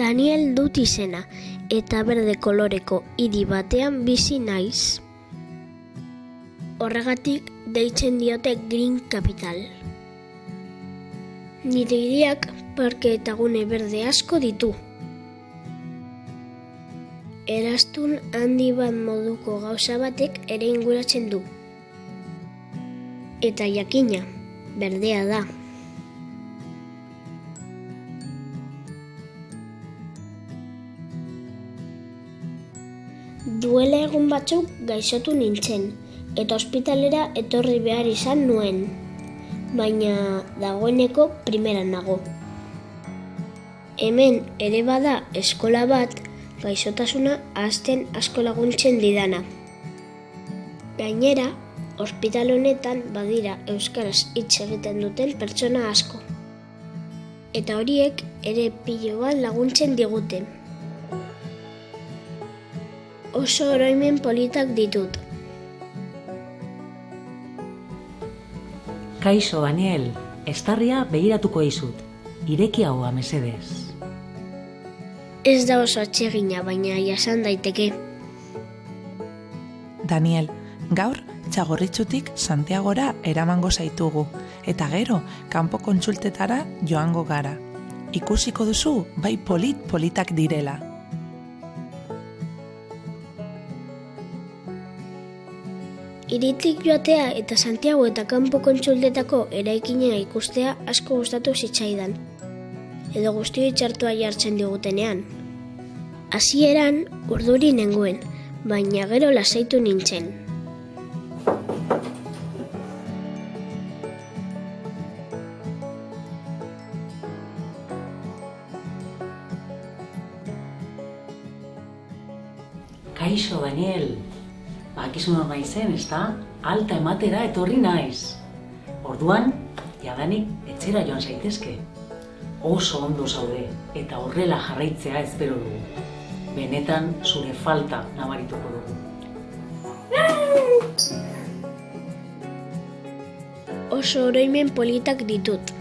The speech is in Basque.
Daniel dut izena, eta berde koloreko hiri batean bizi naiz. Horregatik deitzen diote Green Capital. Nire hiriak parke eta gune berde asko ditu. Eraztun handi bat moduko gauza batek ere inguratzen du. Eta jakina, berdea da. Duela egun batzuk gaixotu nintzen, eta ospitalera etorri behar izan nuen, baina dagoeneko primeran nago. Hemen ere bada eskola bat gaixotasuna ahazten asko laguntzen didana. Gainera, ospital honetan badira euskaraz hitz egiten duten pertsona asko. Eta horiek ere pilo bat laguntzen digute. Oso oroimen politak ditut. Kaixo, Daniel, estarria begiratuko dizut. Ireki hau mesedez. Ez da oso atsegina, baina jasan daiteke. Daniel, gaur Txagorritxutik Santiagora eramango zaitugu, eta gero kanpo kontsultetara joango gara. Ikusiko duzu, bai politak direla. Hiritik joatea eta Santiago eta kanpo kontsultetako eraikina ikustea asko gustatu zitzaidan, edo guztioi txartua jartzen digutenean. Hasieran urduri nengoen, baina gero lasaitu nintzen. Kaixo, Daniel, bakizu nor naizen, ezta? Alta ematera etorri naiz. Orduan, jadanik etxera joan zaitezke. Oso ondo zaude, eta horrela jarraitzea espero dugu. Benetan zure falta nabarituko dugu. Oso oroimen politak ditut.